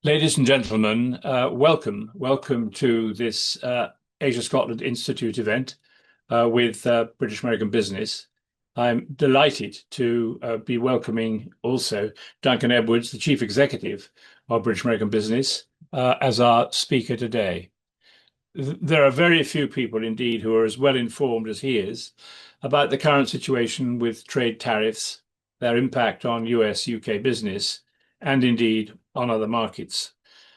Ladies and gentlemen, welcome to this Asia Scotland Institute event with British American Business. I'm delighted to be welcoming also Duncan Edwards, the Chief Executive of British American Business, as our speaker today. There are very few people indeed who are as well informed as he is about the current situation with trade tariffs, their impact on US-UK business, and indeed on other markets.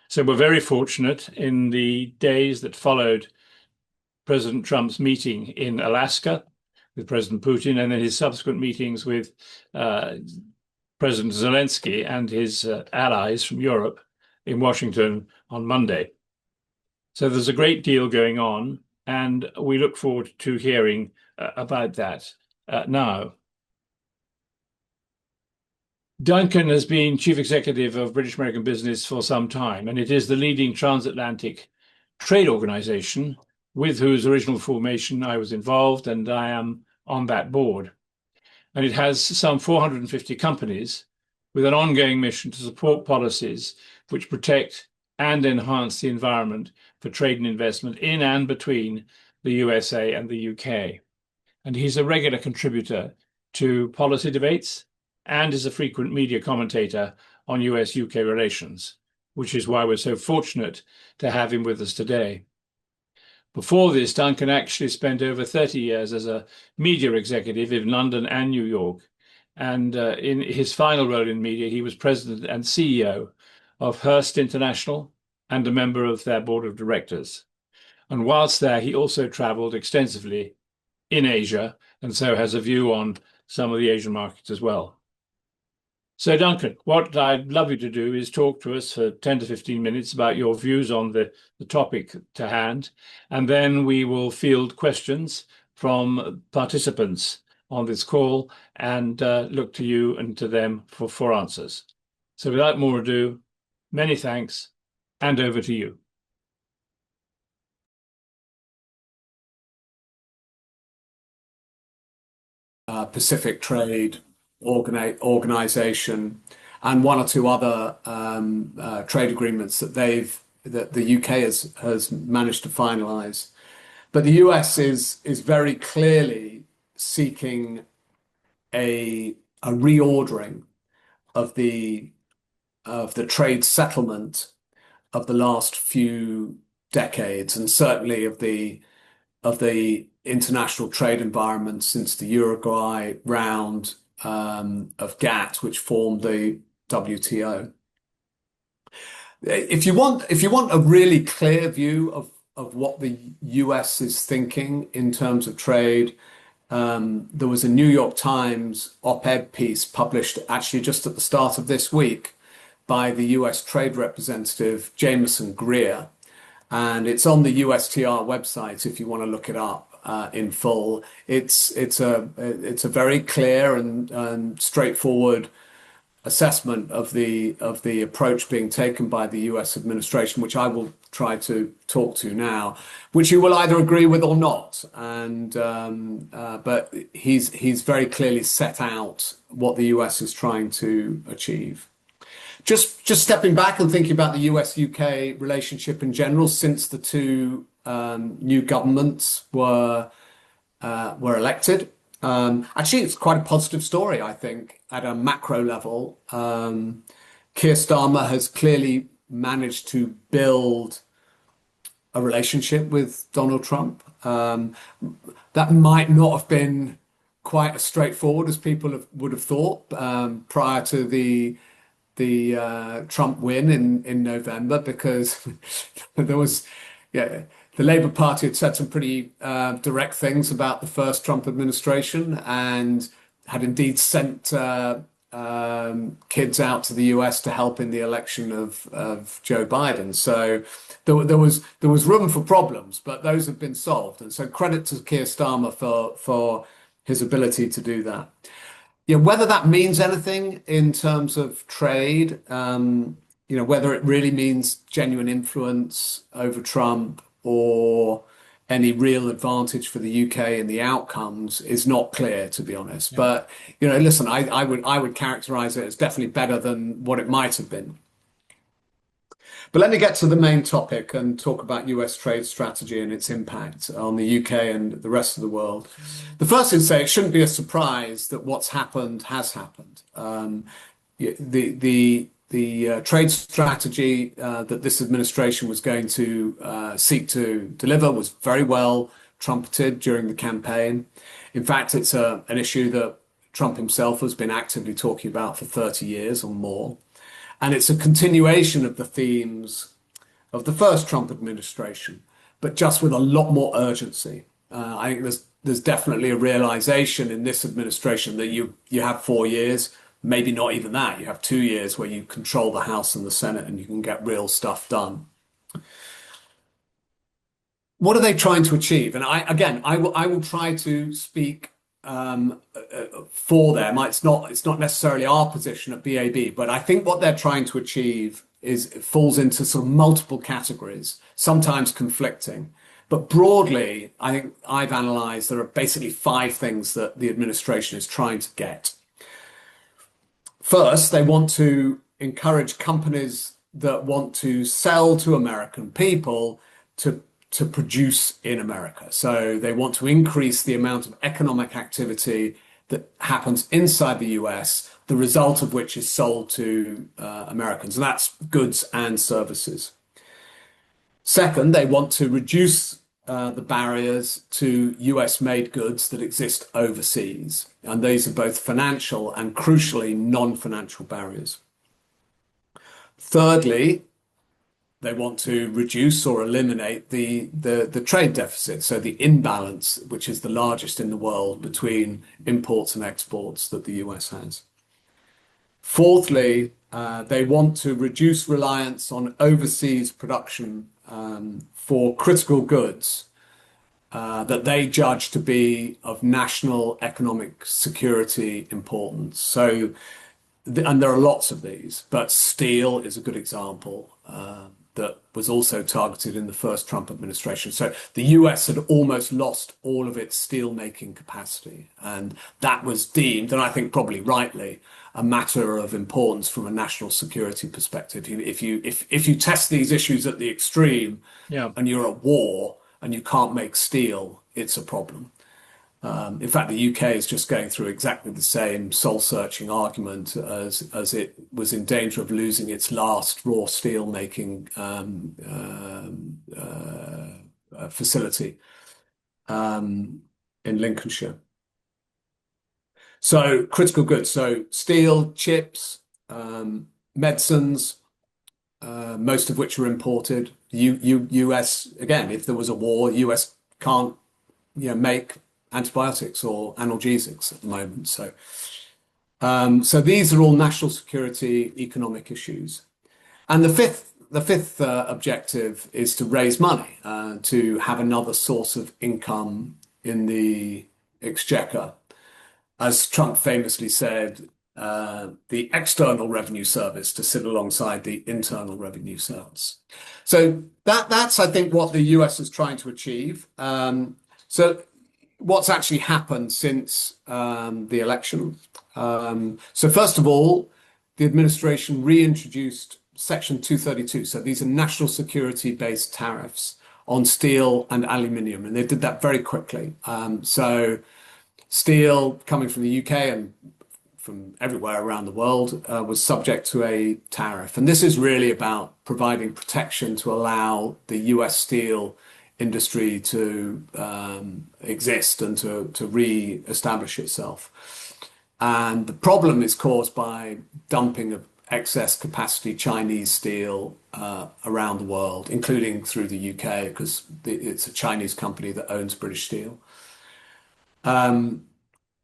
So we're very fortunate in the days that followed President Trump's meeting in Alaska with President Putin and then his subsequent meetings with President Zelensky and his allies from Europe in Washington on Monday. So there's a great deal going on, and we look forward to hearing about that now. Duncan has been Chief Executive of British American Business for some time, and it is the leading transatlantic trade organization with whose original formation I was involved, and I am on that board. And it has some 450 companies with an ongoing mission to support policies which protect and enhance the environment for trade and investment in and between the USA and the UK. And he's a regular contributor to policy debates and is a frequent media commentator on US-UK relations, which is why we're so fortunate to have him with us today. Before this, Duncan actually spent over 30 years as a media executive in London and New York. And in his final role in media, he was president and CEO of Hearst International and a member of their board of directors. And whilst there, he also traveled extensively in Asia, and so has a view on some of the Asian markets as well. So Duncan, what I'd love you to do is talk to us for 10 to 15 minutes about your views on the topic to hand, and then we will field questions from participants on this call and look to you and to them for answers. So without more ado, many thanks, and over to you. Pacific Trade Organization and one or two other trade agreements that the UK has managed to finalize. But the US is very clearly seeking a reordering of the trade settlement of the last few decades, and certainly of the international trade environment since the Uruguay round of GATT, which formed the WTO. If you want a really clear view of what the US is thinking in terms of trade, there was a New York Times op-ed piece published actually just at the start of this week by the US Trade Representative Jameson Greer, and it's on the USTR website if you want to look it up in full. It's a very clear and straightforward assessment of the approach being taken by the US administration, which I will try to talk to now, which you will either agree with or not. And but he's very clearly set out what the US is trying to achieve. Just stepping back and thinking about the US-UK relationship in general, since the two new governments were elected. Actually, it's quite a positive story, I think, at a macro level. Keir Starmer has clearly managed to build a relationship with Donald Trump. That might not have been quite as straightforward as people would have thought prior to the Trump win in November, because there was, the Labour Party had said some pretty direct things about the first Trump administration and had indeed sent kids out to the US to help in the election of Joe Biden. So there was room for problems, but those have been solved. And so credit to Keir Starmer for his ability to do that. Whether that means anything in terms of trade, whether it really means genuine influence over Trump or any real advantage for the UK in the outcomes is not clear, to be honest. Yeah. But listen, I would characterize it as definitely better than what it might have been. But let me get to the main topic and talk about US trade strategy and its impact on the UK and the rest of the world. The first thing to say, it shouldn't be a surprise that what's happened has happened. The trade strategy that this administration was going to seek to deliver was very well trumpeted during the campaign. In fact, it's an issue that Trump himself has been actively talking about for 30 years or more. And it's a continuation of the themes of the first Trump administration, but just with a lot more urgency. I think there's definitely a realization in this administration that you have 4 years, maybe not even that. You have 2 years where you control the House and the Senate and you can get real stuff done. What are they trying to achieve? And I will try to speak for them. It's not necessarily our position at BAB, but I think what they're trying to achieve falls into sort of multiple categories, sometimes conflicting. But broadly, I think I've analyzed there are basically 5 things that the administration is trying to get. First, they want to encourage companies that want to sell to American people to produce in America. So they want to increase the amount of economic activity that happens inside the US, the result of which is sold to Americans. And that's goods and services. Second, they want to reduce the barriers to US-made goods that exist overseas. And these are both financial and crucially non-financial barriers. Thirdly, they want to reduce or eliminate the trade deficit, so the imbalance, which is the largest in the world between imports and exports that the US has. Fourthly, they want to reduce reliance on overseas production for critical goods that they judge to be of national economic security importance. So, and there are lots of these, but steel is a good example. That was also targeted in the first Trump administration. So the US had almost lost all of its steel-making capacity, and that was deemed, and I think probably rightly, a matter of importance from a national security perspective. If you test these issues at the extreme, and you're at war and you can't make steel, it's a problem. In fact, the UK is just going through exactly the same soul-searching argument as it was in danger of losing its last raw steel-making facility in Lincolnshire. So critical goods, so steel, chips, medicines, most of which are imported. US, again, if there was a war, US can't make antibiotics or analgesics at the moment. So these are all national security economic issues. And the fifth objective is to raise money, to have another source of income in the exchequer. As Trump famously said, the external revenue service to sit alongside the internal revenue service. So that's, I think, what the US is trying to achieve. So what's actually happened since the election? So first of all, the administration reintroduced Section 232. So these are national security-based tariffs on steel and aluminium, and they did that very quickly. So steel coming from the UK and from everywhere around the world was subject to a tariff. And this is really about providing protection to allow the US steel industry to exist and to re-establish itself. And the problem is caused by dumping of excess capacity Chinese steel around the world, including through the UK, because it's a Chinese company that owns British Steel.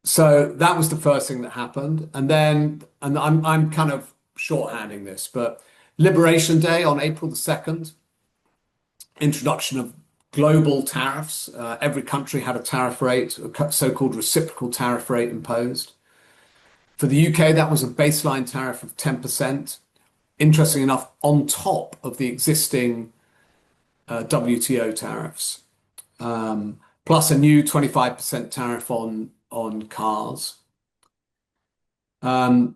So that was the first thing that happened. And then, and I'm kind of shorthanding this, but Liberation Day on April the 2nd, introduction of global tariffs. Every country had a tariff rate, a so-called reciprocal tariff rate imposed. For the UK, that was a baseline tariff of 10%. Interesting enough, on top of the existing WTO tariffs, plus a new 25% tariff on cars. The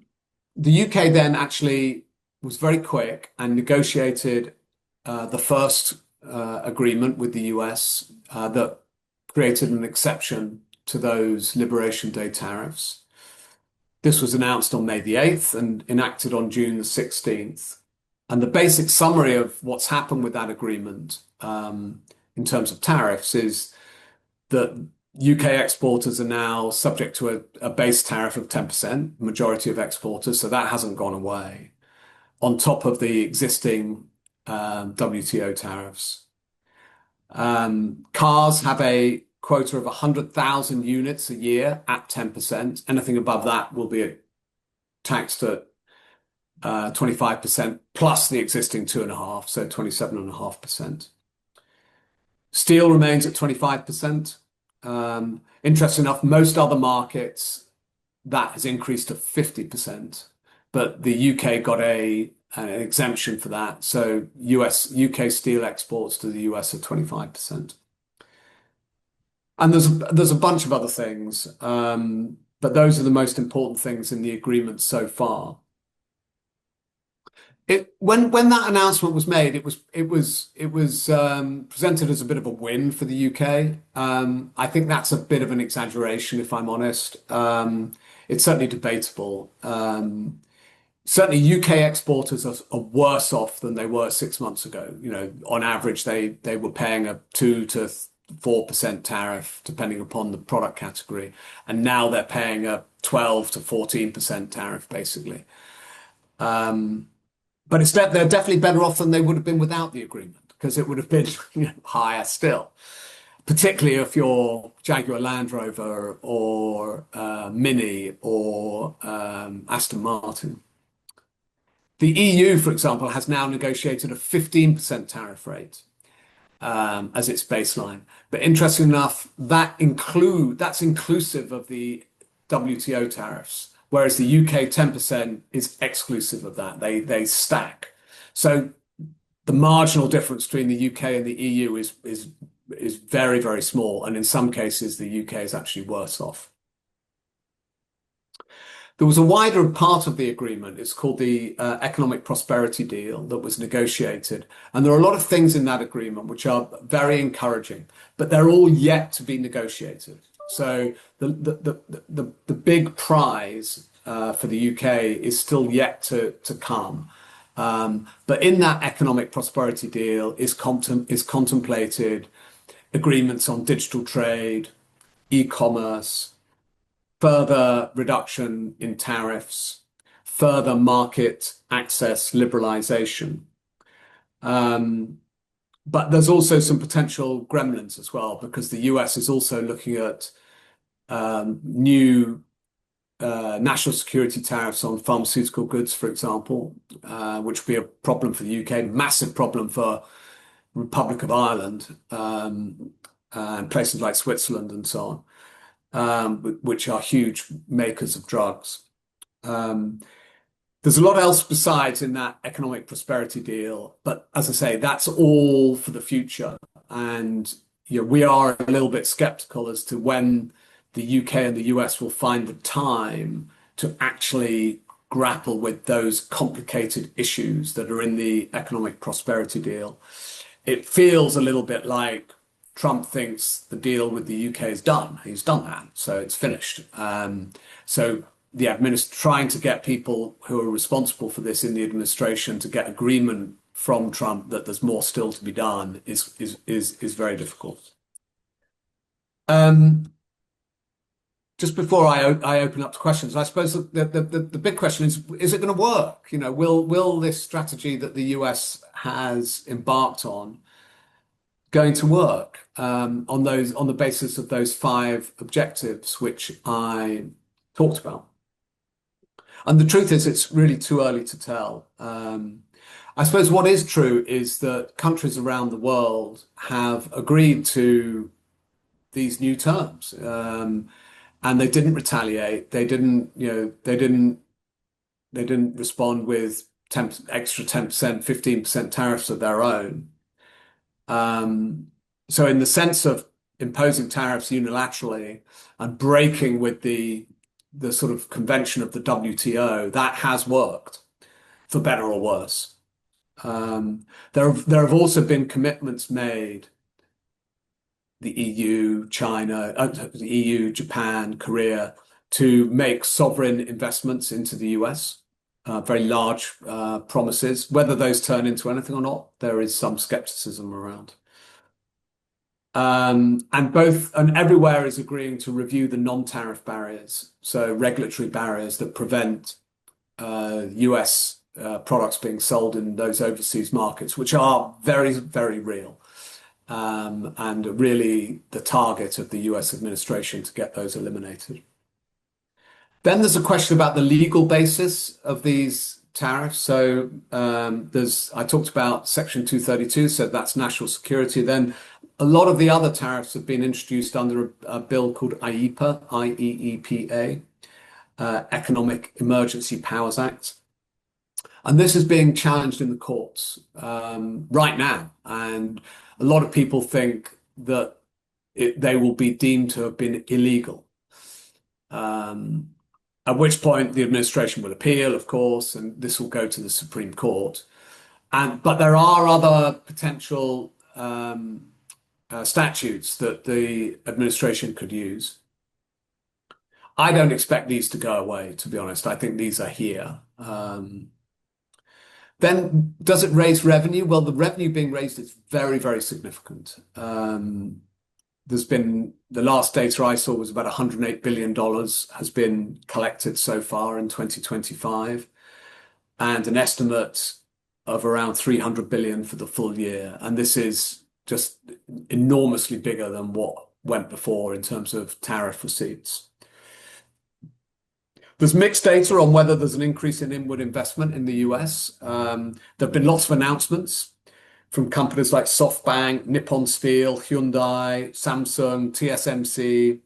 UK then actually was very quick and negotiated the first agreement with the US that created an exception to those Liberation Day tariffs. This was announced on May the 8th and enacted on June the 16th. And the basic summary of what's happened with that agreement in terms of tariffs is that UK exporters are now subject to a base tariff of 10%, majority of exporters, so that hasn't gone away, on top of the existing WTO tariffs. Cars have a quota of 100,000 units a year at 10%. Anything above that will be taxed at 25% plus the existing 2.5%, so 27.5%. Steel remains at 25%. Interesting enough, most other markets that has increased to 50%, but the UK got an exemption for that. So UK steel exports to the US are 25%. And there's a bunch of other things, but those are the most important things in the agreement so far. When that announcement was made, it was presented as a bit of a win for the UK. I think that's a bit of an exaggeration, if I'm honest. It's certainly debatable. Certainly, UK exporters are worse off than they were 6 months ago. You know, on average, they were paying a 2 to 4% tariff, depending upon the product category, and now they're paying a 12 to 14% tariff, basically. But they're definitely better off than they would have been without the agreement, because it would have been higher still, particularly if you're Jaguar Land Rover or Mini or Aston Martin. The EU, for example, has now negotiated a 15% tariff rate as its baseline. But interesting enough, that's inclusive of the WTO tariffs, whereas the UK 10% is exclusive of that. They stack. So the marginal difference between the UK and the EU is very, very small, and in some cases the UK is actually worse off. There was a wider part of the agreement. It's called the Economic Prosperity Deal that was negotiated. And there are a lot of things in that agreement which are very encouraging, but they're all yet to be negotiated. So the big prize for the UK is still yet to come. But in that Economic Prosperity Deal is contemplated agreements on digital trade, e-commerce, further reduction in tariffs, further market access liberalization. But there's also some potential gremlins as well, because the US is also looking at new national security tariffs on pharmaceutical goods, for example, which would be a problem for the UK, massive problem for Republic of Ireland, and places like Switzerland and so on. Which are huge makers of drugs. There's a lot else besides in that Economic Prosperity Deal, but as I say, that's all for the future. And we are a little bit skeptical as to when the UK and the US will find the time to actually grapple with those complicated issues that are in the Economic Prosperity Deal. It feels a little bit like Trump thinks the deal with the UK is done. He's done that, so it's finished. So the trying to get people who are responsible for this in the administration to get agreement from Trump that there's more still to be done is very difficult. Just before I open up to questions, I suppose the big question is it going to work? Will this strategy that the US has embarked on going to work on the basis of those 5 objectives which I talked about? And the truth is, it's really too early to tell. I suppose what is true is that countries around the world have agreed to these new terms, and they didn't retaliate. They didn't respond with extra 10%, 15% tariffs of their own. So in the sense of imposing tariffs unilaterally and breaking with the sort of convention of the WTO, that has worked, for better or worse. There have also been commitments made, the EU, China, the EU, Japan, Korea, to make sovereign investments into the US. Very large promises. Whether those turn into anything or not, there is some skepticism around. And everywhere is agreeing to review the non-tariff barriers, so regulatory barriers that prevent US products being sold in those overseas markets, which are very, very real, and really the target of the US administration to get those eliminated. Then there's a question about the legal basis of these tariffs. So I talked about Section 232, so that's national security. Then a lot of the other tariffs have been introduced under a bill called IEEPA, IEEPA, Economic Emergency Powers Act. And this is being challenged in the courts right now. And a lot of people think that they will be deemed to have been illegal. At which point the administration will appeal, of course, and this will go to the Supreme Court. But there are other potential statutes that the administration could use. I don't expect these to go away, to be honest. I think these are here. Then does it raise revenue? Well, the revenue being raised is very, very significant. There's been the last data I saw was about $108 billion has been collected so far in 2025, and an estimate of around 300 billion for the full year. And this is just enormously bigger than what went before in terms of tariff receipts. There's mixed data on whether there's an increase in inward investment in the US. There have been lots of announcements from companies like SoftBank, Nippon Steel, Hyundai, Samsung, TSMC,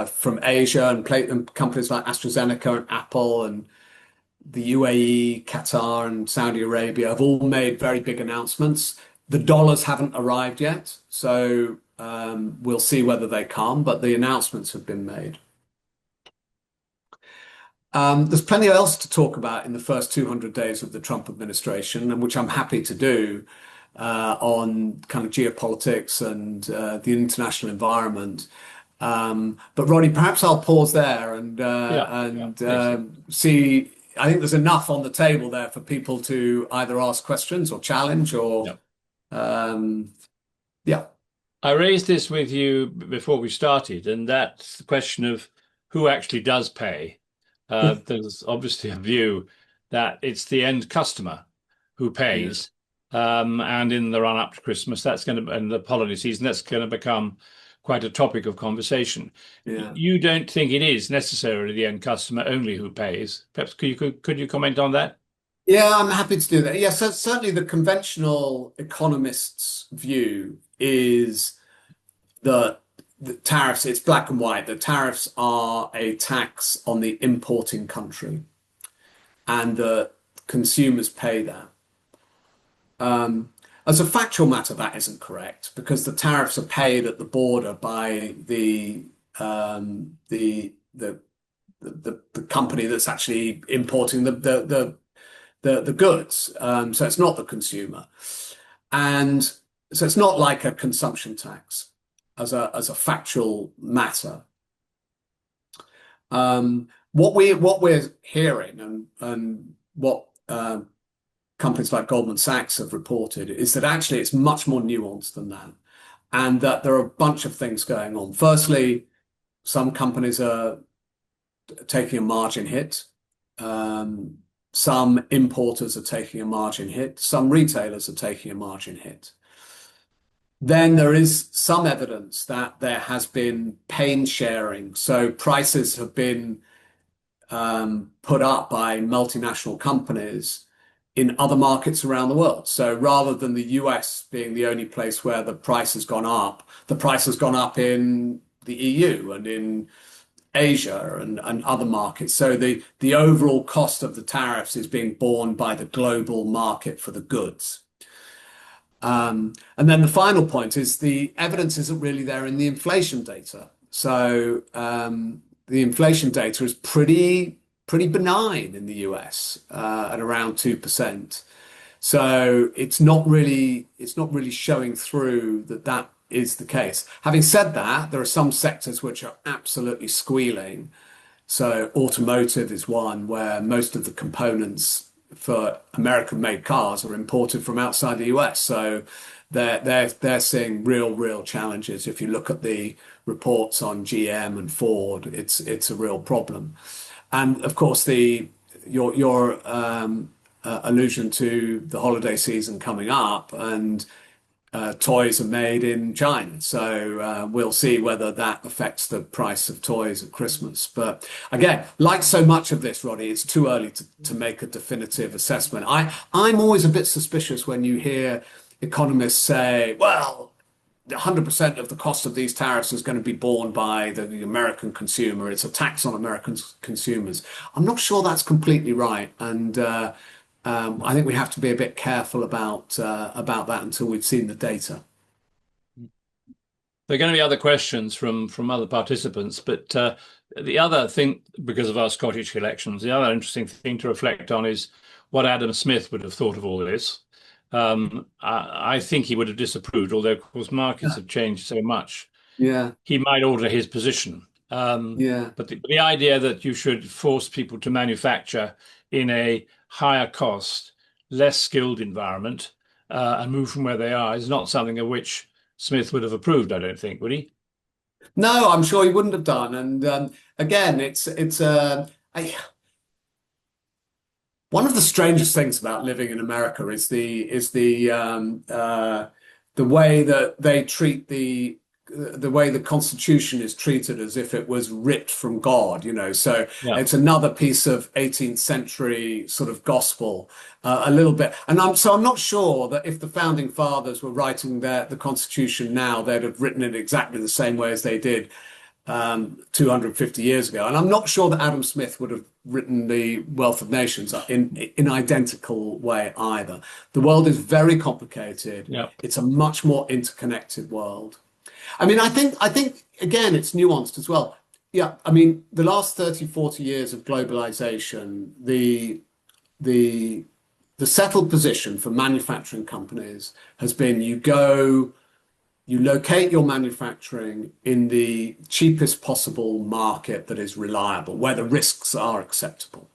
from Asia, and companies like AstraZeneca and Apple, and the UAE, Qatar, and Saudi Arabia have all made very big announcements. The dollars haven't arrived yet, so we'll see whether they come, but the announcements have been made. There's plenty else to talk about in the first 200 days of the Trump administration, and which I'm happy to do on kind of geopolitics and the international environment. But Roddy, perhaps I'll pause there and see. I think there's enough on the table there for people to either ask questions or challenge or yeah. I raised this with you before we started, and that's the question of who actually does pay. There's obviously a view that it's the end customer who pays, and in the run up to Christmas, and the holiday season, that's going to become quite a topic of conversation. Yeah. You don't think it is necessarily the end customer only who pays? Perhaps could you comment on that? Yeah, I'm happy to do that. Yeah, so certainly the conventional economist's view is that the tariffs, it's black and white. The tariffs are a tax on the importing country, and the consumers pay that. As a factual matter, that isn't correct, because the tariffs are paid at the border by the company that's actually importing the goods. So it's not the consumer, and so it's not like a consumption tax as a factual matter. What we're hearing and what companies like Goldman Sachs have reported is that actually it's much more nuanced than that, and that there are a bunch of things going on. Firstly, some companies are taking a margin hit. Some importers are taking a margin hit. Some retailers are taking a margin hit. Then there is some evidence that there has been pain sharing. So prices have been put up by multinational companies in other markets around the world. So rather than the US being the only place where the price has gone up, the price has gone up in the EU and in Asia and other markets. So the overall cost of the tariffs is being borne by the global market for the goods. And then the final point is the evidence isn't really there in the inflation data. So the inflation data is pretty pretty benign in the US at around 2%. So it's not really showing through that that is the case. Having said that, there are some sectors which are absolutely squealing. So automotive is one where most of the components for American-made cars are imported from outside the US. So they're seeing real challenges. If you look at the reports on GM and Ford, it's a real problem. And of course, your allusion to the holiday season coming up, and toys are made in China. So we'll see whether that affects the price of toys at Christmas. But again, like so much of this, Roddy, it's too early to make a definitive assessment. I'm always a bit suspicious when you hear economists say, well, 100% of the cost of these tariffs is going to be borne by the American consumer. It's a tax on American consumers. I'm not sure that's completely right. And I think we have to be a bit careful about that until we've seen the data. There are going to be other questions from other participants, but the other thing, because of our Scottish elections, the other interesting thing to reflect on is what Adam Smith would have thought of all this. I think he would have disapproved, although of course markets have changed so much. Yeah, He might alter his position. yeah. But the idea that you should force people to manufacture in a higher cost, less skilled environment and move from where they are is not something of which Smith would have approved, I don't think, would he? No, I'm sure he wouldn't have done. And again, one of the strangest things about living in America is the way that they treat the way the Constitution is treated as if it was ripped from God, you know. So Yeah. it's another piece of 18th century sort of gospel, a little bit. And I'm not sure that if the founding fathers were writing the Constitution now, they'd have written it exactly the same way as they did 250 years ago. And I'm not sure that Adam Smith would have written the Wealth of Nations in identical way either. The world is very complicated. Yeah. It's a much more interconnected world. I mean, I think again, it's nuanced as well. Yeah, I mean, the last 30, 40 years of globalization, the settled position for manufacturing companies has been you locate your manufacturing in the cheapest possible market that is reliable, where the risks are acceptable.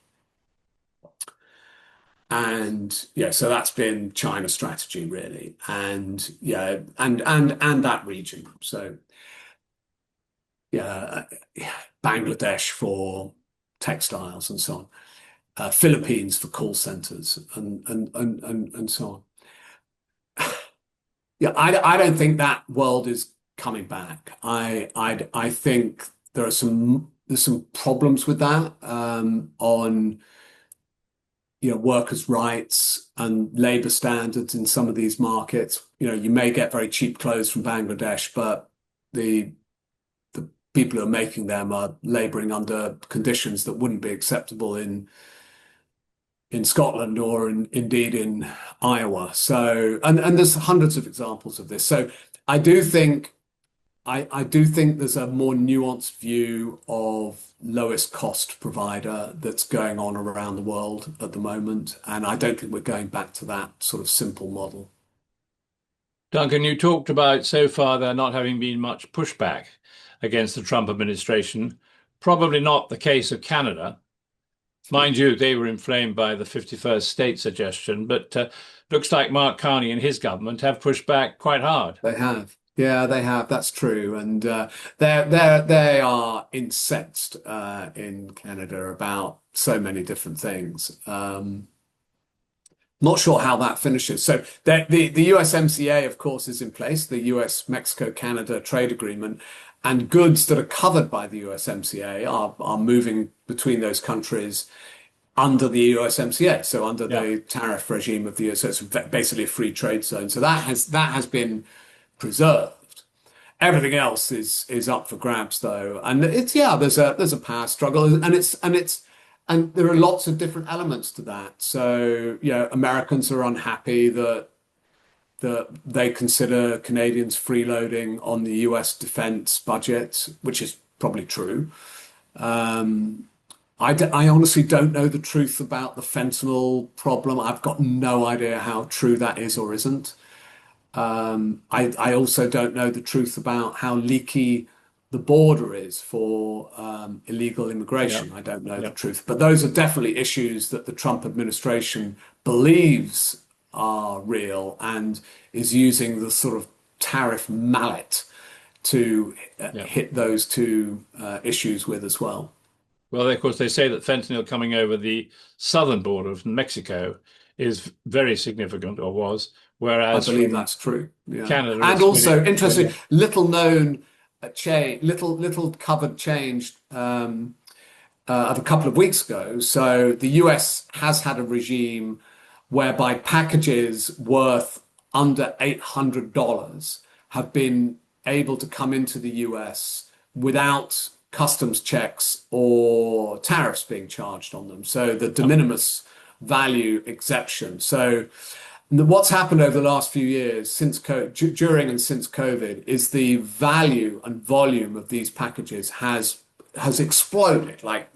And yeah, so that's been China's strategy really, and yeah, and that region. So yeah, Bangladesh for textiles and so on, Philippines for call centers and so on. Yeah, I don't think that world is coming back. I think there's some problems with that on workers' rights and labor standards in some of these markets. You may get very cheap clothes from Bangladesh, but the people who are making them are laboring under conditions that wouldn't be acceptable in Scotland or indeed in Iowa. So, and there's hundreds of examples of this. So I do think there's a more nuanced view of lowest cost provider that's going on around the world at the moment. And I don't think we're going back to that sort of simple model. Duncan, you talked about so far there not having been much pushback against the Trump administration. Probably not the case of Canada. Mind you, they were inflamed by the 51st state suggestion, but looks like Mark Carney and his government have pushed back quite hard. They have. Yeah, they have. That's true. And they are incensed in Canada about so many different things. Not sure how that finishes. So the USMCA, of course, is in place, the US-Mexico-Canada trade agreement, and goods that are covered by the USMCA are moving between those countries under the USMCA, so under the tariff regime of the US. So it's basically a free trade zone. So that has been preserved. Everything else is up for grabs, though, and there's a power struggle, and there are lots of different elements to that. So Americans are unhappy that they consider Canadians freeloading on the US defense budget, which is probably true. I honestly don't know the truth about the fentanyl problem. I've got no idea how true that is or isn't. I also don't know the truth about how leaky the border is for illegal Yeah, immigration. I don't know the yeah, truth, but those are definitely issues that the Trump administration believes are real and is using the sort of tariff mallet to yeah. hit those two issues with as well. Well, of course, they say that fentanyl coming over the southern border from Mexico is very significant, or was, I whereas believe from that's true. Yeah. Canada, And it's also, really, interesting, really, little known change, little covered change of a couple of weeks ago. So the US has had a regime whereby packages worth under $800 have been able to come into the US without customs checks or tariffs being charged on them. So the de yeah, minimis value exception. So what's happened over the last few years during and since COVID is the value and volume of these packages has exploded like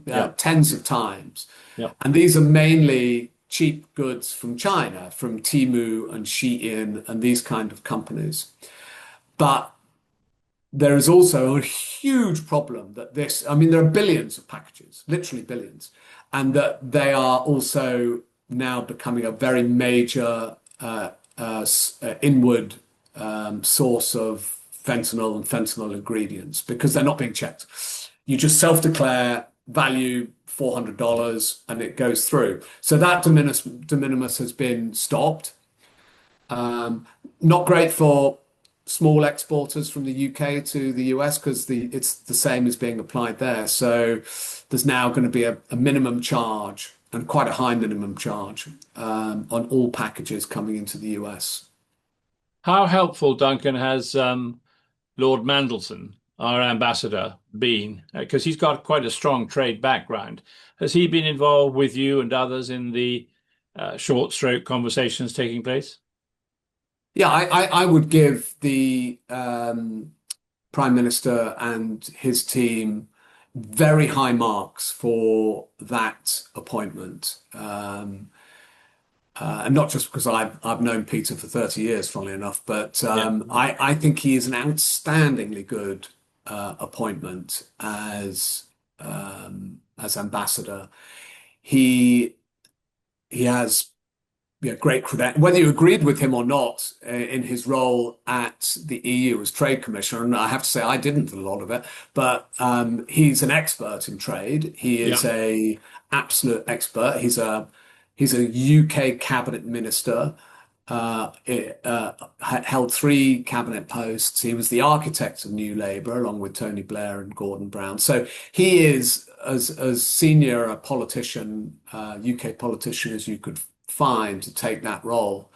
yeah, tens of times. yeah, And these are mainly cheap goods from China, from Temu and Shein and these kind of companies. But there is also a huge problem that I mean, there are billions of packages, literally billions, and that they are also now becoming a very major inward source of fentanyl and fentanyl ingredients because they're not being checked. You just self-declare value $400 and it goes through. So that de minimis has been stopped. Not great for small exporters from the UK to the US because it's the same as being applied there. So there's now going to be a minimum charge and quite a high minimum charge on all packages coming into the US. How helpful, Duncan, has Lord Mandelson, our ambassador, been? Because he's got quite a strong trade background. Has he been involved with you and others in the short stroke conversations taking place? Yeah, I would give the Prime Minister and his team very high marks for that appointment. And not just because I've known Peter for 30 years, funnily enough, but Yeah, I think he is an outstandingly good appointment as ambassador. He he has great credentials. Whether you agreed with him or not in his role at the EU as trade commissioner, and I have to say I didn't a lot of it, but he's an expert in trade. He yeah, is a absolute expert. He's a UK cabinet minister. Held three cabinet posts. He was the architect of New Labour, along with Tony Blair and Gordon Brown. So he is as senior a politician, UK politician, as you could find to take that role.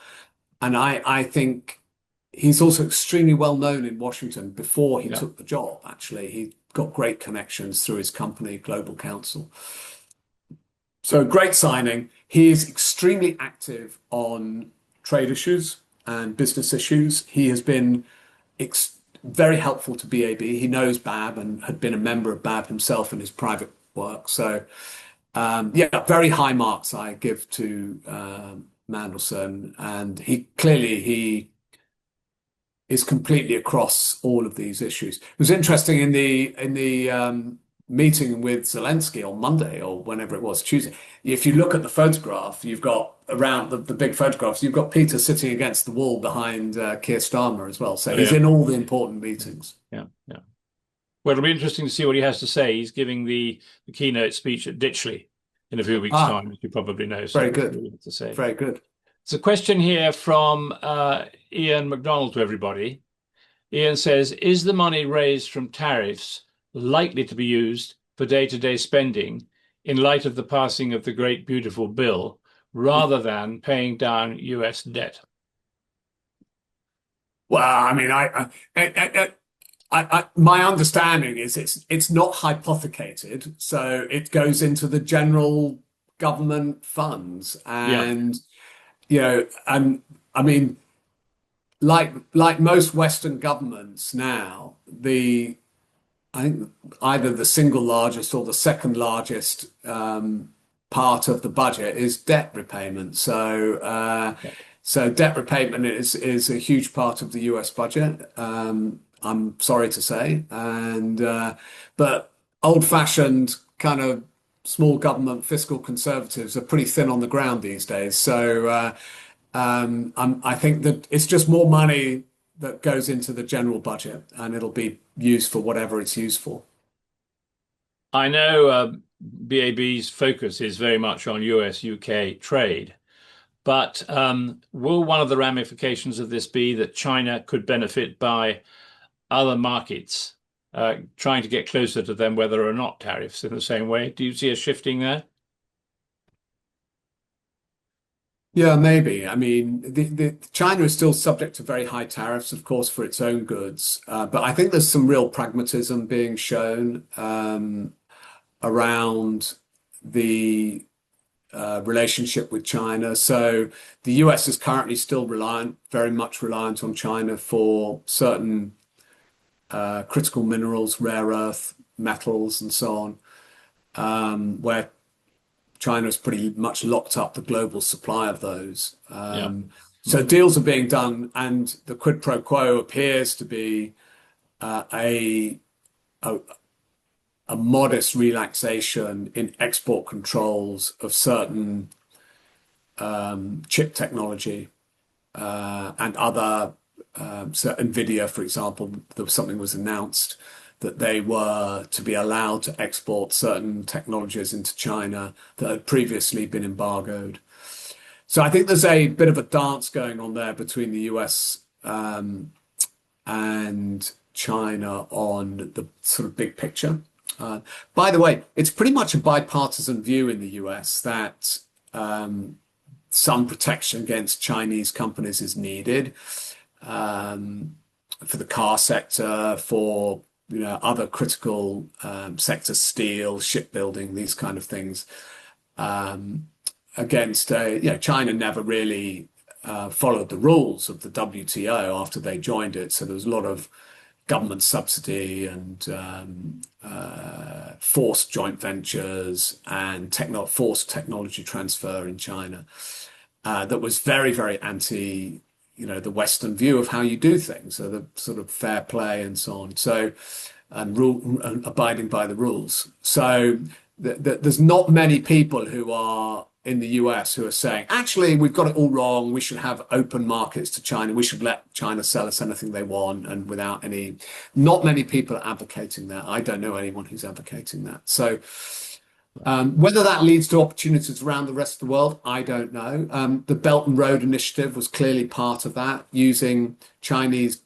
And I think he's also extremely well known in Washington before he yeah. took the job, actually. He got great connections through his company, Global Counsel. So great signing. He is extremely active on trade issues and business issues. He has been very helpful to BAB. He knows BAB and had been a member of BAB himself in his private work. So yeah, very high marks I give to Mandelson, and he is completely across all of these issues. It was interesting in the meeting with Zelensky on Monday or whenever it was, Tuesday. If you look at the photograph, you've got around the big photographs, you've got Peter sitting against the wall behind Keir Starmer as well. So Oh, he's yeah, in all the important meetings. yeah, yeah. Well, it'll be interesting to see what he has to say. He's giving the keynote speech at Ditchley in a few weeks' Ah, time, as you probably know. So very we'll see good. what he has to say. Very good. It's a question here from Ian McDonald to everybody. Ian says, is the money raised from tariffs likely to be used for day-to-day spending in light of the passing of the Great Beautiful Bill rather than paying down US debt? Well, I mean, my understanding is it's not hypothecated, so it goes into the general government funds, Yeah, and and I mean, like most Western governments now, the I think either the single largest or the second largest part of the budget is debt repayment. So debt repayment is a huge part of the US budget. I'm sorry to say, and but old-fashioned kind of small government fiscal conservatives are pretty thin on the ground these days. So I think that it's just more money that goes into the general budget, and it'll be used for whatever it's used for. I know BAB's focus is very much on US UK trade, but will one of the ramifications of this be that China could benefit by other markets trying to get closer to them, whether or not tariffs in the same way? Do you see a shifting there? Yeah, maybe. I mean, China is still subject to very high tariffs, of course, for its own goods. But I think there's some real pragmatism being shown around the relationship with China. So the US is currently still very much reliant on China for certain critical minerals, rare earth metals, and so on, where China has pretty much locked up the global supply of those. Yeah. So deals are being done, and the quid pro quo appears to be a, a a modest relaxation in export controls of certain chip technology and other. So Nvidia, for example, something was announced that they were to be allowed to export certain technologies into China that had previously been embargoed. So I think there's a bit of a dance going on there between the US and China on the sort of big picture. By the way, it's pretty much a bipartisan view in the US that some protection against Chinese companies is needed for the car sector, for other critical sectors, steel, shipbuilding, these kind of things. Against China never really followed the rules of the WTO after they joined it, so there was a lot of government subsidy and forced joint ventures and forced technology transfer in China that was very, very anti, the Western view of how you do things, so the sort of fair play and so on. So, and abiding by the rules. So there's not many people who are in the US who are saying, actually, we've got it all wrong. We should have open markets to China. We should let China sell us anything they want and without any. Not many people are advocating that. I don't know anyone who's advocating that. So whether that leads to opportunities around the rest of the world, I don't know. The Belt and Road Initiative was clearly part of that, using Chinese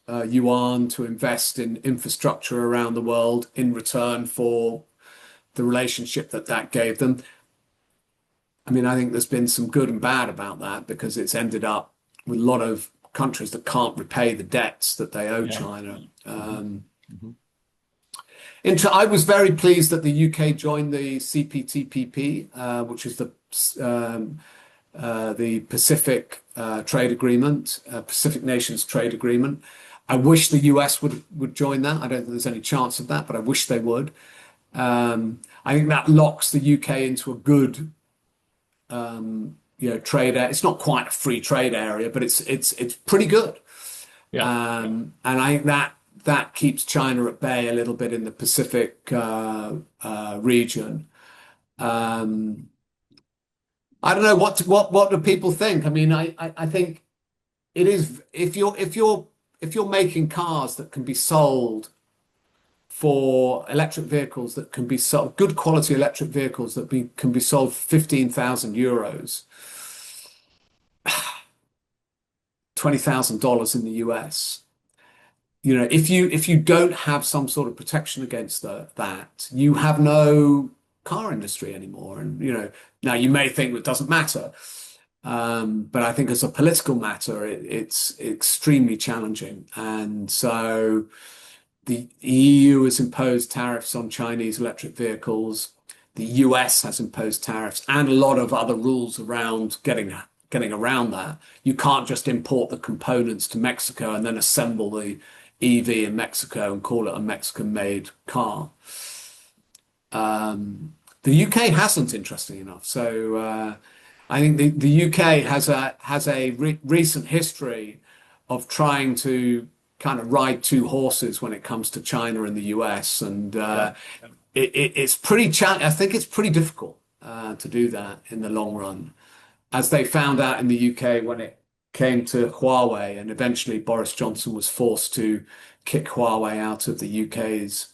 yuan to invest in infrastructure around the world in return for the relationship that gave them. I mean, I think there's been some good and bad about that because it's ended up with a lot of countries that can't repay the debts that they owe China. I was very pleased that the UK joined the CPTPP, which is the Pacific Trade Agreement, Pacific Nations Trade Agreement. I wish the US would join that. I don't think there's any chance of that, but I wish they would. I think that locks the UK into a good trade. It's not quite a free trade area, but it's pretty good. Yeah. And I think that keeps China at bay a little bit in the Pacific region. I don't know what do people think. I mean, I think it is if you're making cars that can be sold for electric vehicles that can be sold, good quality electric vehicles that can be sold for 15,000 euros, $20,000 in the US. If you don't have some sort of protection against that, you have no car industry anymore. And now you may think it doesn't matter, but I think as a political matter, it's extremely challenging. And so the EU has imposed tariffs on Chinese electric vehicles. The US has imposed tariffs and a lot of other rules around getting around that. You can't just import the components to Mexico and then assemble the EV in Mexico and call it a Mexican-made car. The UK hasn't, interesting enough. So I think the UK has a recent history of trying to kind of ride two horses when it comes to China and the US, and Yeah. it's pretty I think it's pretty difficult to do that in the long run, as they found out in the UK when it came to Huawei, and eventually Boris Johnson was forced to kick Huawei out of the UK's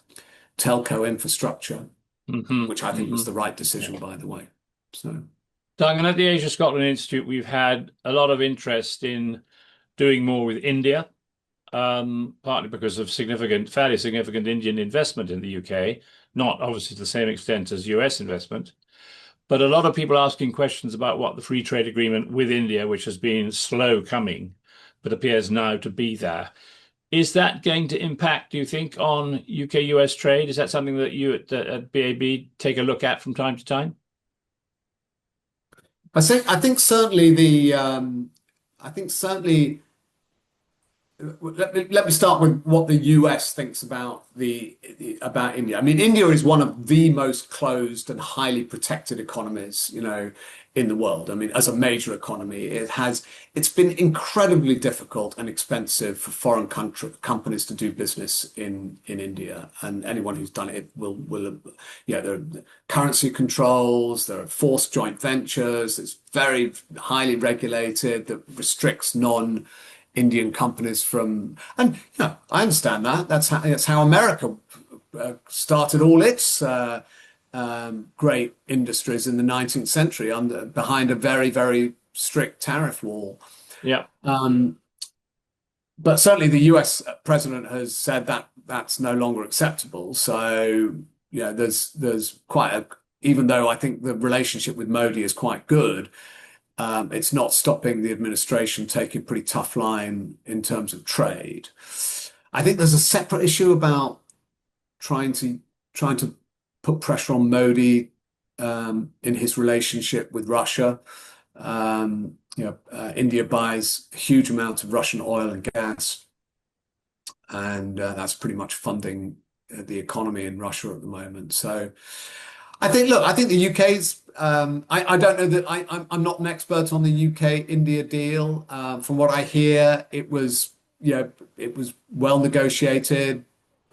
telco infrastructure, which I think was the right decision, by the way. So, Duncan, at the Asia Scotland Institute, we've had a lot of interest in doing more with India, partly because of fairly significant Indian investment in the UK, not obviously to the same extent as US investment, but a lot of people asking questions about what the free trade agreement with India, which has been slow coming, but appears now to be there. Is that going to impact, do you think, on UK-US trade? Is that something that you at BAB take a look at from time to time? I think certainly I think certainly let me start with what the US thinks about about India. I mean, India is one of the most closed and highly protected economies, in the world. I mean, as a major economy, it's been incredibly difficult and expensive for foreign companies to do business in India. And anyone who's done it there are currency controls, there are forced joint ventures, it's very highly regulated that restricts non-Indian companies from, and I understand that. That's how America started all its great industries in the 19th century behind a very, very strict tariff wall. Yeah. But certainly the US president has said that that's no longer acceptable. So there's even though I think the relationship with Modi is quite good, it's not stopping the administration taking a pretty tough line in terms of trade. I think there's a separate issue about trying to put pressure on Modi in his relationship with Russia. India buys a huge amount of Russian oil and gas, and that's pretty much funding the economy in Russia at the moment. So I think the UK's. I don't know that I'm not an expert on the UK-India deal. From what I hear, it was well negotiated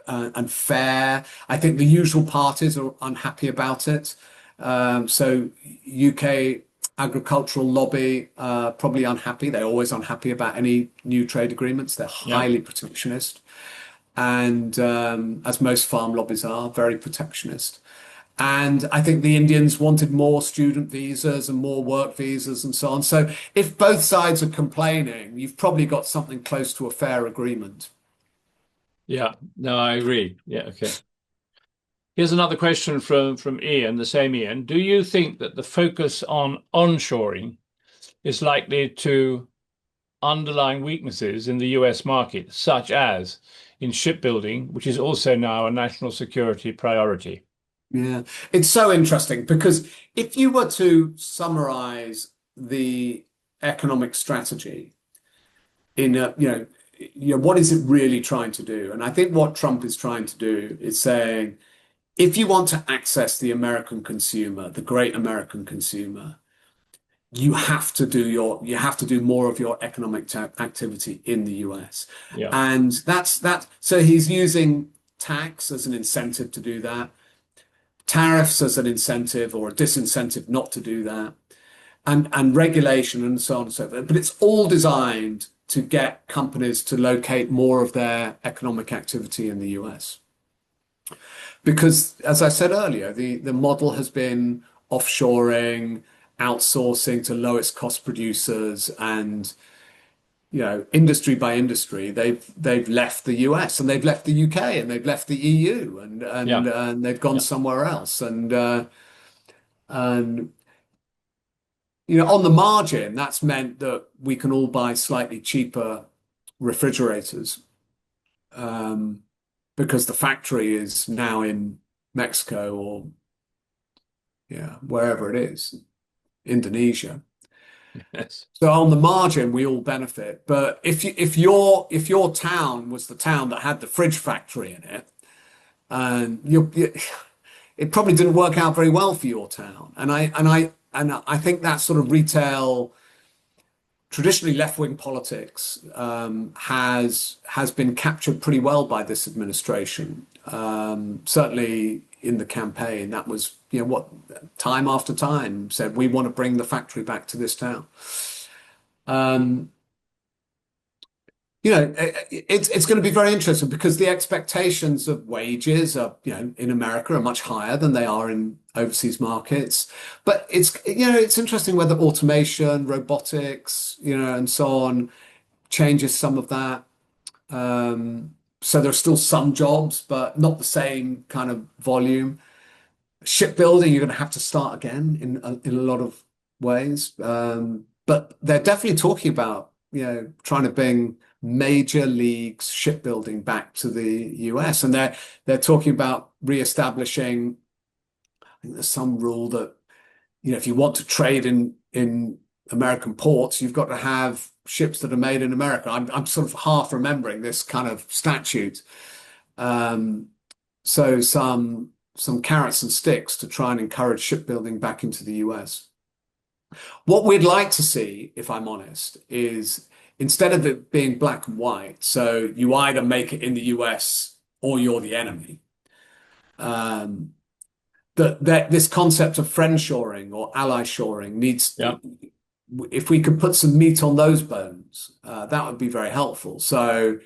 and fair. I think the usual parties are unhappy about it. So UK agricultural lobby probably unhappy. They're always unhappy about any new trade agreements. They're highly protectionist, and as most farm lobbies are, very protectionist. And I think the Indians wanted more student visas and more work visas and so on. So if both sides are complaining, you've probably got something close to a fair agreement. Yeah, no, I agree. Yeah, okay. Here's another question from Ian, the same Ian. Do you think that the focus on onshoring is likely to underline weaknesses in the US market, such as in shipbuilding, which is also now a national security priority? Yeah, it's so interesting because if you were to summarize the economic strategy in what is it really trying to do? And I think what Trump is trying to do is saying, if you want to access the American consumer, the great American consumer, you have to do more of your economic activity in the US. Yeah. And that's that. So he's using tax as an incentive to do that, tariffs as an incentive or a disincentive not to do that, and regulation and so on and so forth. But it's all designed to get companies to locate more of their economic activity in the US. Because, as I said earlier, the model has been offshoring, outsourcing to lowest cost producers, and industry by industry, they've left the US and they've left the UK and they've left the EU and they've gone somewhere else. And on the margin, that's meant that we can all buy slightly cheaper refrigerators because the factory is now in Mexico or wherever it is, Indonesia. Yes. So on the margin, we all benefit. But if your town was the town that had the fridge factory in it, and it probably didn't work out very well for your town. And I think that sort of retail, traditionally left-wing politics, has been captured pretty well by this administration. Certainly in the campaign, that was what time after time said we want to bring the factory back to this town. Um, it's going to be very interesting because the expectations of wages are, in America are much higher than they are in overseas markets. But it's interesting whether automation, robotics, and so on changes some of that. So there are still some jobs, but not the same kind of volume. Shipbuilding, you're going to have to start again in a lot of ways. But they're definitely talking about, trying to bring major leagues shipbuilding back to the US, and they're talking about reestablishing. I think there's some rule that if you want to trade in American ports, you've got to have ships that are made in America. I'm sort of half remembering this kind of statute. So some carrots and sticks to try and encourage shipbuilding back into the US. What we'd like to see, if I'm honest, is instead of it being black and white, so you either make it in the US or you're the enemy, that this concept of friendshoring or ally shoring needs, Yeah. if we could put some meat on those bones, that would be very helpful. So,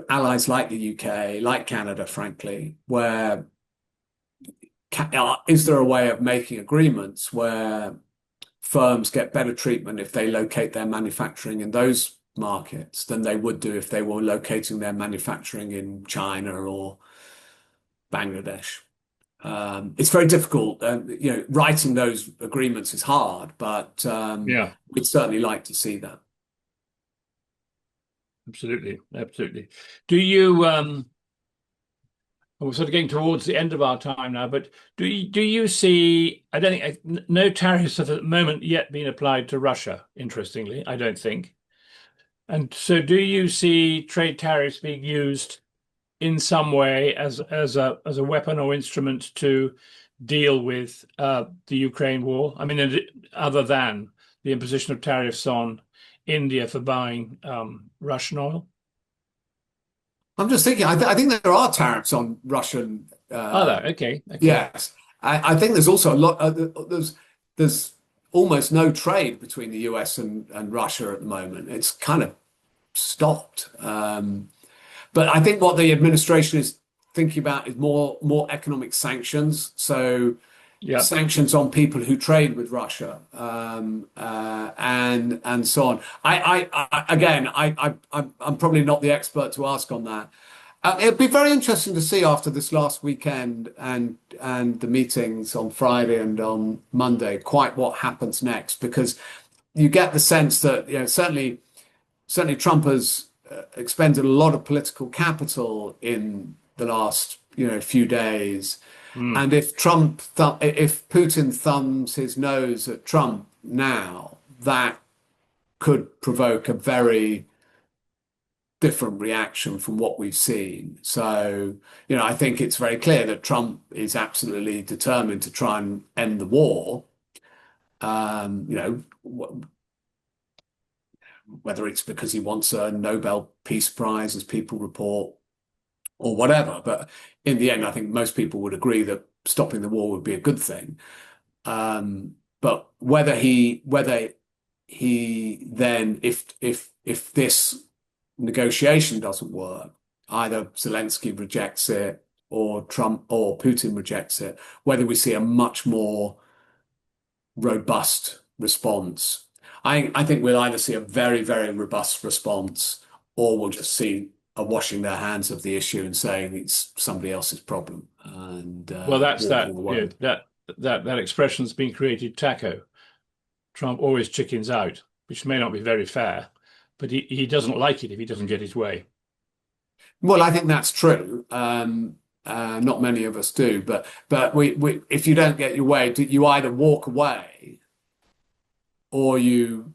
allies like the UK, like Canada, frankly, where is there a way of making agreements where firms get better treatment if they locate their manufacturing in those markets than they would do if they were locating their manufacturing in China or Bangladesh? It's very difficult. Writing those agreements is hard, but Yeah, we'd certainly like to see that. absolutely. Absolutely. Do you, we're sort of getting towards the end of our time now, but do you see, I don't think, no tariffs have at the moment yet been applied to Russia, interestingly, I don't think. And so do you see trade tariffs being used in some way as a weapon or instrument to deal with the Ukraine war? I mean, other than the imposition of tariffs on India for buying Russian oil? I'm just thinking, I think there are tariffs on Russian. Oh, there. Okay. Okay. Yes, I think there's also a lot. There's almost no trade between the US and Russia at the moment. It's kind of stopped. But I think what the administration is thinking about is more economic sanctions. So Yeah. sanctions on people who trade with Russia, and so on. I'm probably not the expert to ask on that. It'd be very interesting to see after this last weekend and the meetings on Friday and on Monday, quite what happens next, because you get the sense that certainly Trump has expended a lot of political capital in the last few days. Mm. And if Putin thumbs his nose at Trump now, that could provoke a very different reaction from what we've seen. So, I think it's very clear that Trump is absolutely determined to try and end the war. Whether it's because he wants a Nobel Peace Prize, as people report, or whatever. But in the end, I think most people would agree that stopping the war would be a good thing. But whether he then, if this negotiation doesn't work, either Zelensky rejects it or Trump or Putin rejects it, whether we see a much more robust response. I think we'll either see a very, very robust response, or we'll just see a washing their hands of the issue and saying it's somebody else's problem and Well, that's walking away. that expression's been created, taco. Trump always chickens out, which may not be very fair, but he doesn't like it if he doesn't get his way. Well, I think that's true. Not many of us do, but if you don't get your way, you either walk away or you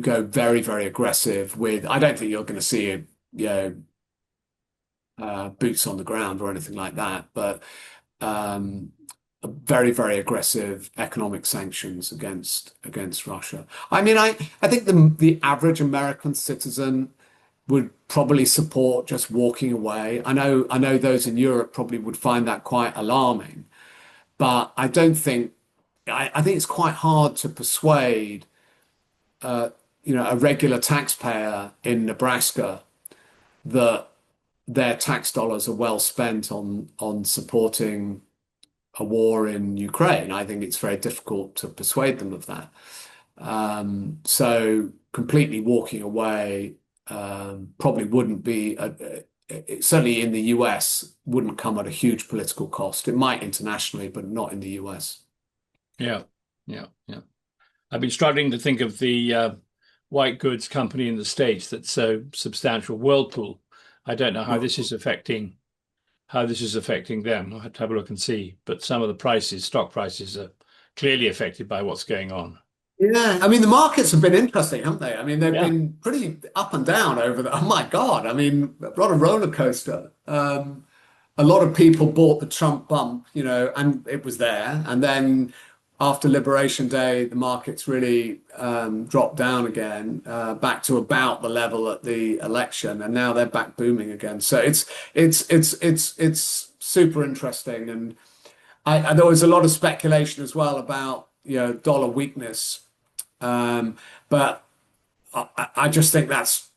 go very, very aggressive with. I don't think you're going to see boots on the ground or anything like that, but um, very, very aggressive economic sanctions against Russia. I mean, I think the average American citizen would probably support just walking away. I know those in Europe probably would find that quite alarming, but I don't think I think it's quite hard to persuade a regular taxpayer in Nebraska that their tax dollars are well spent on supporting a war in Ukraine. I think it's very difficult to persuade them of that. So completely walking away probably wouldn't be certainly in the US wouldn't come at a huge political cost. It might internationally, but not in the US. Yeah, yeah, yeah. I've been struggling to think of the white goods company in the States that's so substantial, Whirlpool. I don't know how this is affecting them. I'll have to have a look and see. But some of the prices, stock prices, are clearly affected by what's going on. Yeah, I mean the markets have been interesting, haven't they? I mean they've Yeah, been pretty up and down over the. Oh my God! I mean, what a roller coaster. A lot of people bought the Trump bump, and it was there. And then after Liberation Day, the markets really dropped down again, back to about the level at the election, and now they're back booming again. So it's super interesting, and there was a lot of speculation as well about dollar weakness, but I just think that's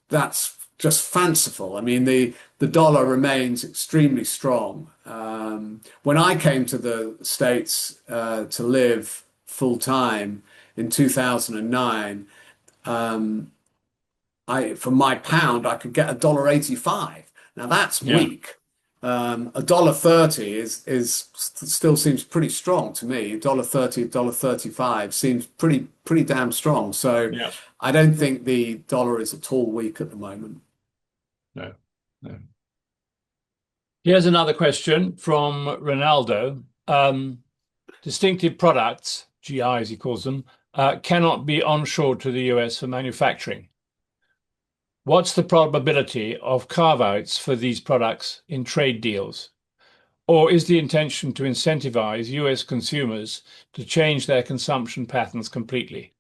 just fanciful. I mean, the dollar remains extremely strong. When I came to the States to live full time in 2009, I for my pound I could get $1.85. Now that's yeah, weak. $1.30 is still seems pretty strong to me. $1.30, $1.35 seems pretty damn strong. So yeah. I don't think the dollar is at all weak at the moment. No, no. Here's another question from Ronaldo. Distinctive products, GI as he calls them, cannot be onshored to the US for manufacturing. What's the probability of carve-outs for these products in trade deals? Or is the intention to incentivize US consumers to change their consumption patterns completely?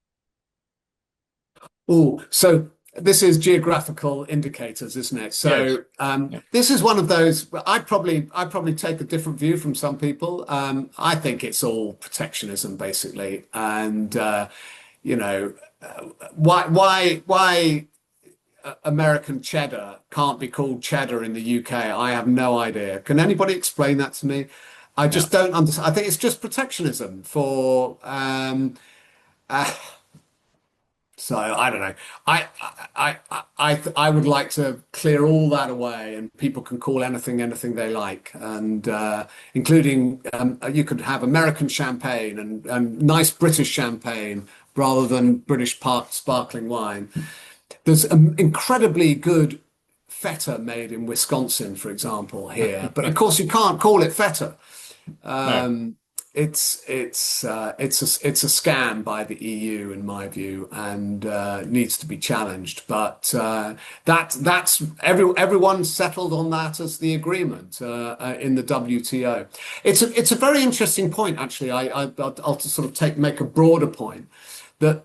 Oh, so this is geographical indicators, isn't it? Yes. So Yeah. this is one of those. I probably take a different view from some people. I think it's all protectionism, basically, and you know, why American cheddar can't be called cheddar in the UK? I have no idea. Can anybody explain that to me? I Yeah. just don't understand. I think it's just protectionism for. Uh, So I don't know. I would like to clear all that away, and people can call anything they like, and including you could have American champagne and nice British champagne rather than British sparkling wine. There's incredibly good feta made in Wisconsin, for example, here, but of course you can't call it feta. No. It's a scam by the EU, in my view, and needs to be challenged. But that's everyone settled on that as the agreement in the WTO. It's a very interesting point, actually. I'll just sort of make a broader point that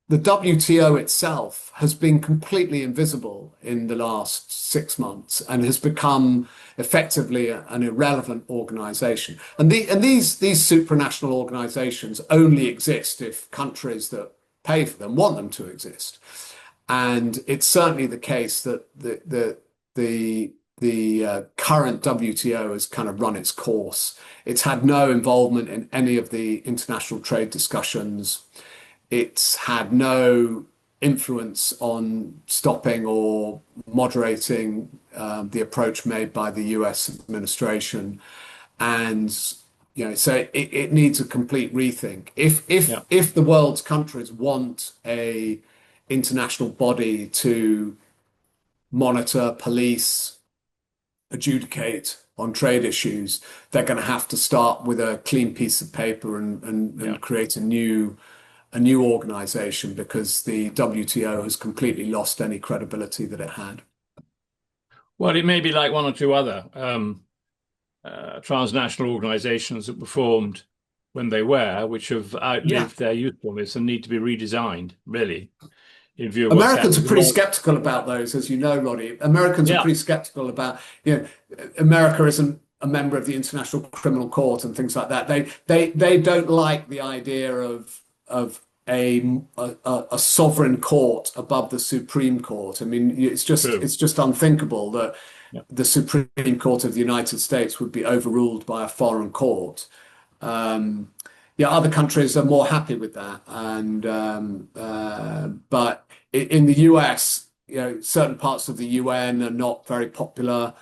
the WTO itself has been completely invisible in the last 6 months and has become effectively an irrelevant organization. And these supranational organizations only exist if countries that pay for them want them to exist. And it's certainly the case that the current WTO has kind of run its course. It's had no involvement in any of the international trade discussions. It's had no influence on stopping or moderating the approach made by the US administration. And so it needs a complete rethink. Yeah. If the world's countries want a international body to monitor, police, adjudicate on trade issues, they're going to have to start with a clean piece of paper and Yeah. create a new a new organization because the WTO has completely lost any credibility that it had. Well, it may be like one or two other transnational organizations that were formed when they were, which have Yeah. outlived their usefulness and need to be redesigned, really, in view of what's Americans are happened. pretty skeptical about those, as you know, Roddy. Americans are Yeah, pretty skeptical about, America isn't a member of the International Criminal Court and things like that. They don't like the idea of a sovereign court above the Supreme Court. I mean, true. it's just unthinkable that Yeah. the Supreme Court of the United States would be overruled by a foreign court. Yeah, other countries are more happy with that, and but in the US, certain parts of the UN are not very popular,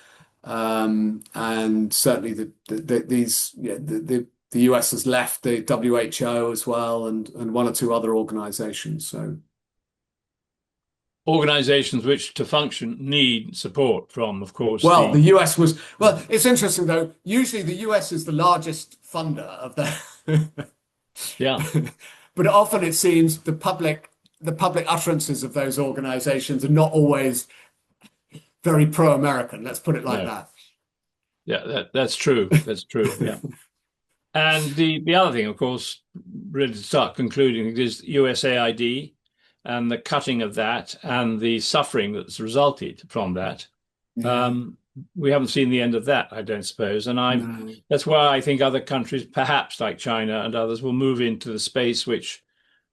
and certainly the US has left the WHO as well, and one or two other organizations. So Organizations which, to function, need support from, of course, well, the the US was well. It's interesting though. Usually, the US is the largest funder of the. yeah, But often it seems the public utterances of those organizations are not always very pro-American. Let's put it like no, that. yeah, that's true. That's true. Yeah. And the other thing, of course, really to start concluding, is USAID and the cutting of that and the suffering that's resulted from that. We haven't seen the end of that, I don't suppose. And No, that's why I think other countries, perhaps like China and others, will move into the space which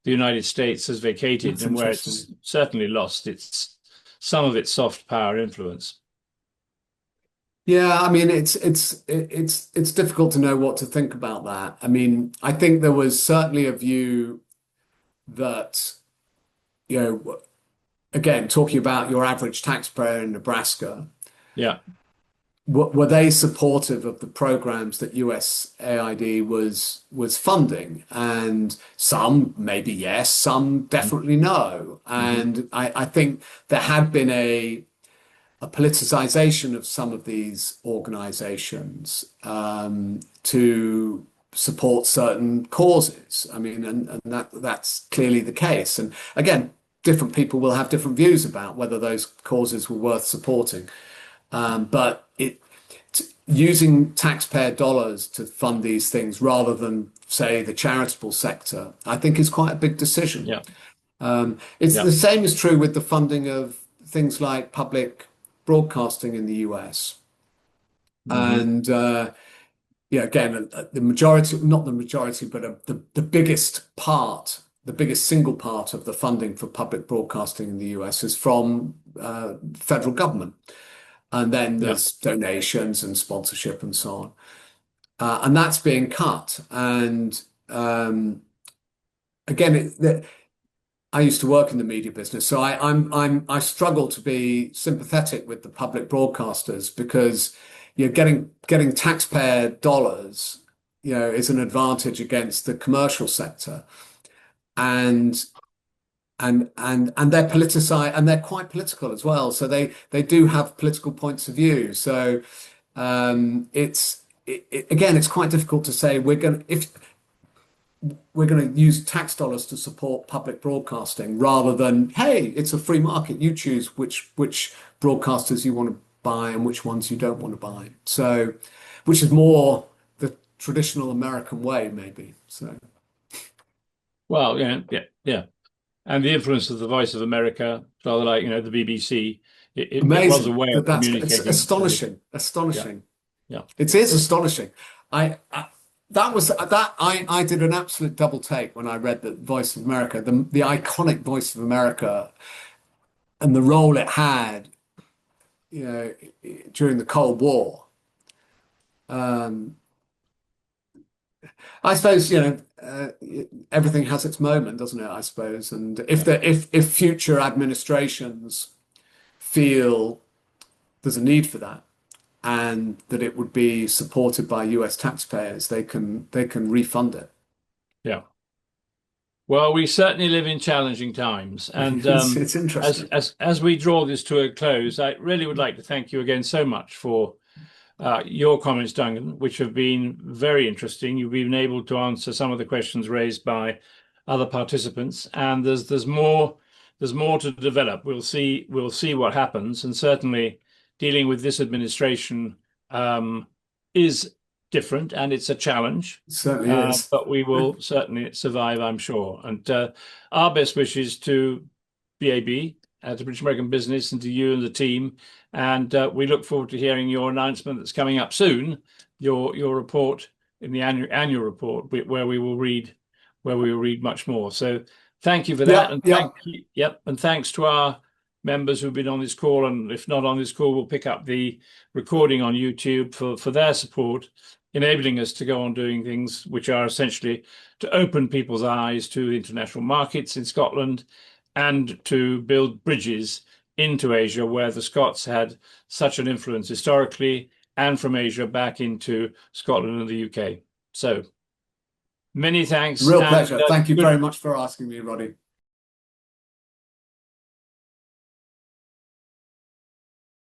the United States has vacated that's and where interesting. it's certainly lost some of its soft power influence. Yeah, I mean it's difficult to know what to think about that. I mean, I think there was certainly a view that, again, talking about your average taxpayer in Nebraska, Yeah, were they supportive of the programs that USAID was funding? And some maybe yes, some definitely no. hmm, And I think there had been a politicization of some of these organizations to support certain causes. I mean, and that's clearly the case. And again, different people will have different views about whether those causes were worth supporting. But using taxpayer dollars to fund these things rather than, say, the charitable sector, I think is quite a big decision. yeah, It's yeah, the same is true with the funding of things like public broadcasting in the US. hmm, And yeah, again, the majority, not the majority, but the biggest part, the biggest single part of the funding for public broadcasting in the US is from federal government. And then yeah. there's donations and sponsorship and so on. And that's being cut. And again, I used to work in the media business, so I struggle to be sympathetic with the public broadcasters because you're getting taxpayer dollars, is an advantage against the commercial sector, and they're politicized and they're quite political as well. So they do have political points of view. So again, it's quite difficult to say if we're going to use tax dollars to support public broadcasting rather than, hey, it's a free market. You choose which broadcasters you want to buy and which ones you don't want to buy. So, which is more the traditional American way, maybe. So, Well, yeah, yeah, yeah. And the influence of the Voice of America, rather like, the BBC, it was a amazing way that of it's communicating. astonishing, Yeah, astonishing. yeah, It is astonishing. I that was that I did an absolute double take when I read the Voice of America, the iconic Voice of America, and the role it had, you know, during the Cold War. Um, I suppose, everything has its moment, doesn't it? I suppose, and yeah. if future administrations feel there's a need for that, and that it would be supported by US taxpayers, they can refund it. Yeah. Well, we certainly live in challenging times, and It's as interesting. as we draw this to a close, I really would like to thank you again so much for your comments, Duncan, which have been very interesting. You've been able to answer some of the questions raised by other participants, and there's more to develop. We'll see what happens, and certainly dealing with this administration is different, and it's a challenge. It certainly is. But we will certainly survive, I'm sure. And our best wishes to BAB, to British American Business, and to you and the team. And we look forward to hearing your announcement that's coming up soon, your report in the annual report, where we will read much more. So thank you for that. And thanks to our members who've been on this call, and if not on this call, we'll pick up the recording on YouTube for their support, enabling us to go on doing things which are essentially to open people's eyes to international markets in Scotland and to build bridges into Asia, where the Scots had such an influence historically, and from Asia back into Scotland and the UK. So many thanks. Real pleasure. Thank you very much for asking me, Roddy.